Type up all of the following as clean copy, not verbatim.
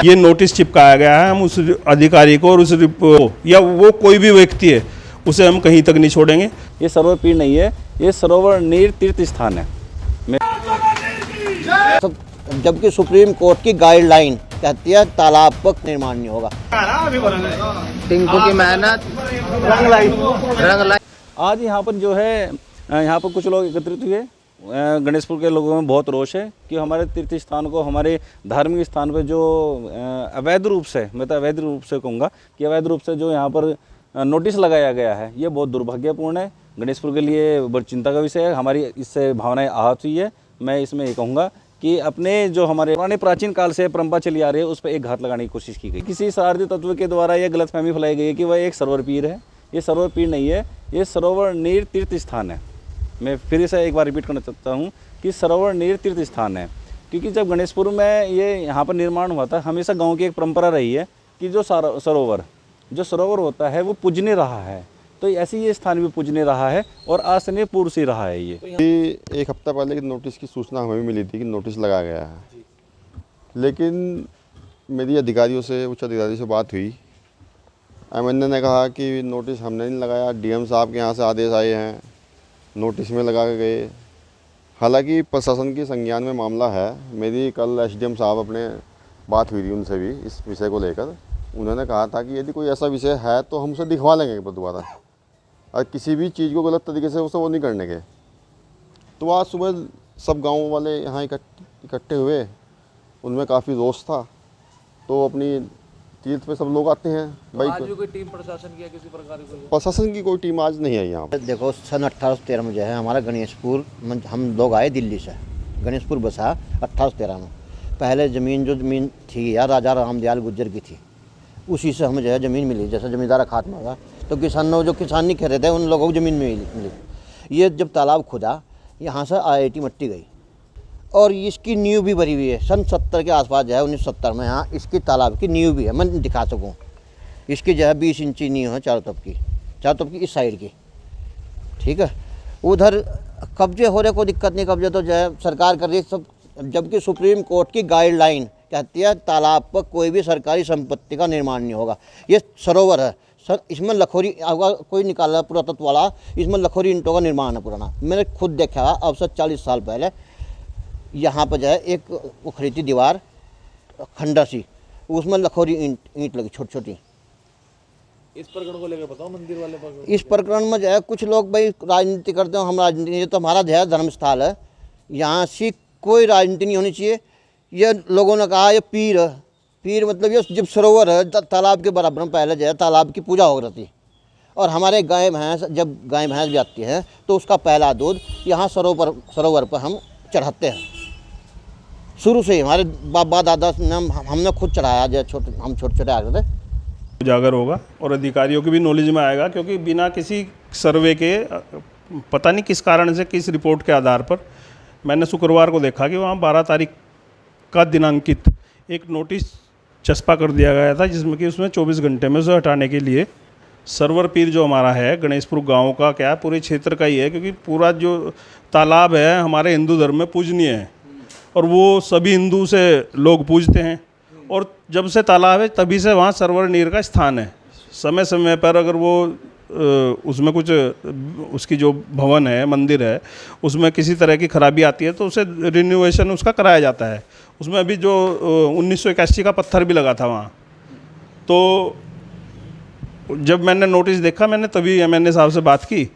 ये नोटिस चिपकाया गया है, हम उस अधिकारी को और उस या वो कोई भी व्यक्ति है उसे हम कहीं तक नहीं छोड़ेंगे। ये सरोवर पीर नहीं है, ये सरोवर नीर तीर्थ स्थान है। जबकि सुप्रीम कोर्ट की गाइडलाइन कहती है तालाब पर निर्माण नहीं होगा। टिंकू की मेहनत रंग लाई। आज यहाँ पर जो है, यहाँ पर कुछ लोग एकत्रित हुए। गणेशपुर के लोगों में बहुत रोष है कि हमारे तीर्थ स्थान को, हमारे धार्मिक स्थान पर जो अवैध रूप से, मैं तो अवैध रूप से कहूँगा कि अवैध रूप से जो यहाँ पर नोटिस लगाया गया है, ये बहुत दुर्भाग्यपूर्ण है। गणेशपुर के लिए बड़ी चिंता का विषय है। हमारी इससे भावनाएं आहत हुई है। मैं इसमें ये कहूँगा कि अपने जो हमारे पुराने प्राचीन काल से परंपरा चली आ रही है उस पर एक घात लगाने की कोशिश की गई। किसी शरारती तत्व के द्वारा यह गलतफहमी फैलाई गई है कि वह एक सरोवर पीर है। ये सरोवर पीर नहीं है, ये सरोवर नीर तीर्थ स्थान है। मैं फिर इसे एक बार रिपीट करना चाहता हूँ कि सरोवर नीर तीर्थ स्थान है, क्योंकि जब गणेशपुर में ये यहाँ पर निर्माण हुआ था, हमेशा गाँव की एक परंपरा रही है कि जो सरोवर होता है वो पूजनीय रहा है। तो ऐसे ये स्थान भी पूजनीय रहा है और आज से नहीं पूर्व से रहा है। ये एक हफ्ता पहले की नोटिस की सूचना हमें भी मिली थी कि नोटिस लगाया गया है, लेकिन मेरी अधिकारियों से, उच्च अधिकारियों से बात हुई। एमएनए ने कहा कि नोटिस हमने नहीं लगाया, डीएम साहब के यहाँ से आदेश आए हैं, नोटिस में लगा के गए। हालांकि प्रशासन की संज्ञान में मामला है। मेरी कल एसडीएम साहब अपने बात हुई थी उनसे भी इस विषय को लेकर। उन्होंने कहा था कि यदि कोई ऐसा विषय है तो हम उसे दिखवा लेंगे दोबारा, और किसी भी चीज़ को गलत तरीके से उसे वो नहीं करने के। तो आज सुबह सब गाँव वाले यहाँ इकट्ठे हुए, उनमें काफ़ी रोष था। तो अपनी तीर्थ पे सब लोग आते हैं। भाई आज भी कोई टीम प्रशासन की या किसी प्रकार की? प्रशासन की कोई टीम आज नहीं आई यहाँ पर। देखो, सन 1813 में जो है हमारा गणेशपुर, हम लोग आए दिल्ली से, गणेशपुर बसा 1813 में। पहले ज़मीन थी यार राजा रामदयाल गुर्जर की थी, उसी से हमें जो है ज़मीन मिली। जैसे ज़मींदार खात्मा हुआ तो किसानों जो किसान नहीं कह रहे थे उन लोगों को ज़मीन मिली। ये जब तालाब खुदा, यहाँ से IIT मट्टी गई और इसकी नींव भी भरी हुई है। सन 70 के आसपास जो है, 1970 में यहाँ इसकी तालाब की नींव भी है। मैं दिखा सकूँ, इसकी जो है 20 इंची नींव है चारों तरफ की इस साइड की। ठीक है, उधर कब्जे हो रहे, कोई दिक्कत नहीं, कब्जे तो जो है सरकार कर रही है सब। जबकि सुप्रीम कोर्ट की गाइडलाइन कहती है तालाब पर कोई भी सरकारी संपत्ति का निर्माण नहीं होगा। ये सरोवर है सर, इसमें लखोरी कोई निकाला पुरातत्व वाला, इसमें लखोरी ईंटों का निर्माण है पुराना। मैंने खुद देखा है, अब से 40 साल पहले यहाँ पर जो है एक उखड़ी थी दीवार खंडर सी, उसमें लखोरी ईंट लगी छोटी छोटी। इस प्रकरण को लेकर बताओ, मंदिर वाले प्रकरण। इस प्रकरण में जो है कुछ लोग भाई राजनीति करते हो। हम राजनीति, ये तो हमारा जो है धर्म स्थल है, यहाँ से कोई राजनीति नहीं होनी चाहिए। ये लोगों ने कहा ये पीर है, पीर मतलब ये जब सरोवर है तालाब के बराबर में, पहले जो है तालाब की पूजा हो रही थी। और हमारे गाय भैंस, जब गाय भैंस भी आती हैं तो उसका पहला दूध यहाँ सरोवर पर हम चढ़ाते हैं। शुरू से ही हमारे बाबा दादा ने, हमने खुद चढ़ाया। जो हम छोटे आ रहे थे, उजागर होगा और अधिकारियों की भी नॉलेज में आएगा, क्योंकि बिना किसी सर्वे के, पता नहीं किस कारण से, किस रिपोर्ट के आधार पर, मैंने शुक्रवार को देखा कि वहाँ 12 तारीख का दिनांकित एक नोटिस चस्पा कर दिया गया था, जिसमें कि उसमें 24 घंटे में उसे हटाने के लिए सरोवर पीर जो हमारा है गणेशपुर गांव का, क्या पूरे क्षेत्र का ही है, क्योंकि पूरा जो तालाब है हमारे हिंदू धर्म में पूजनीय है और वो सभी हिंदू से लोग पूजते हैं। और जब से तालाब है तभी से वहाँ सरोवर नीर का स्थान है। समय समय पर अगर वो उसमें कुछ, उसकी जो भवन है, मंदिर है, उसमें किसी तरह की खराबी आती है तो उसे रिन्यूएशन उसका कराया जाता है। उसमें अभी जो 1981 का पत्थर भी लगा था वहाँ। तो जब मैंने नोटिस देखा, मैंने तभी एमएनए साहब से बात की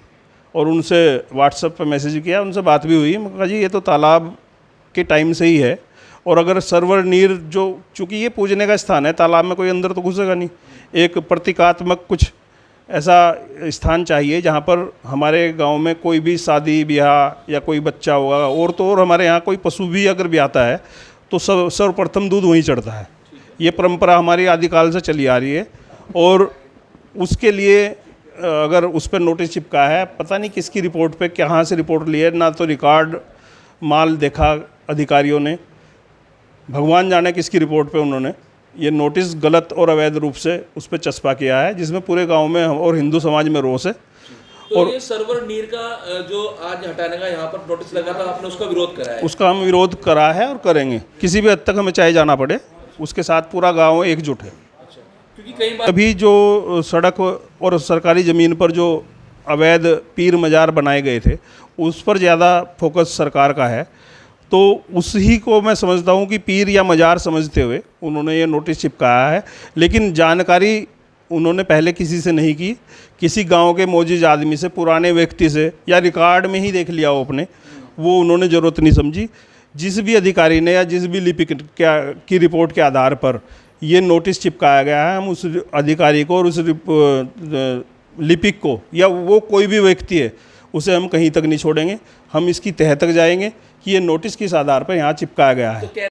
और उनसे व्हाट्सएप पर मैसेज किया, उनसे बात भी हुई। मैं कहा जी ये तो तालाब के टाइम से ही है, और अगर सरोवर नीर जो, चूँकि ये पूजने का स्थान है, तालाब में कोई अंदर तो घुसेगा नहीं। एक प्रतीकात्मक कुछ ऐसा स्थान चाहिए जहाँ पर हमारे गांव में कोई भी शादी ब्याह या कोई बच्चा होगा, और तो और हमारे यहाँ कोई पशु भी अगर भी आता है तो सर्वप्रथम दूध वहीं चढ़ता है। ये परंपरा हमारी आदिकाल से चली आ रही है। और उसके लिए अगर उस पर नोटिस चिपका है, पता नहीं किसकी रिपोर्ट पे, कहाँ से रिपोर्ट ली है, ना तो रिकॉर्ड माल देखा अधिकारियों ने, भगवान जाने किसकी रिपोर्ट पे उन्होंने ये नोटिस गलत और अवैध रूप से उस पर चस्पा किया है, जिसमें पूरे गांव में और हिंदू समाज में रोष है। तो ये सर्वर नीर का जो आज हटाने का यहाँ पर नोटिस लगा था, आपने उसका विरोध करा है? उसका हम विरोध करा है और करेंगे, किसी भी हद तक हमें चाहे जाना पड़े, उसके साथ पूरा गांव एकजुट है। अच्छा, क्योंकि कई बार अभी जो सड़क और सरकारी ज़मीन पर जो अवैध पीर मज़ार बनाए गए थे, उस पर ज़्यादा फोकस सरकार का है, तो उसी को मैं समझता हूँ कि पीर या मज़ार समझते हुए उन्होंने ये नोटिस चिपकाया है। लेकिन जानकारी उन्होंने पहले किसी से नहीं की, किसी गांव के मौजूद आदमी से, पुराने व्यक्ति से, या रिकॉर्ड में ही देख लिया हो अपने, वो उन्होंने ज़रूरत नहीं समझी। जिस भी अधिकारी ने या जिस भी लिपिक की रिपोर्ट के आधार पर ये नोटिस चिपकाया गया है, हम उस अधिकारी को और उस लिपिक को, या वो कोई भी व्यक्ति है, उसे हम कहीं तक नहीं छोड़ेंगे। हम इसकी तह तक जाएंगे कि ये नोटिस किस आधार पर यहाँ चिपकाया गया है।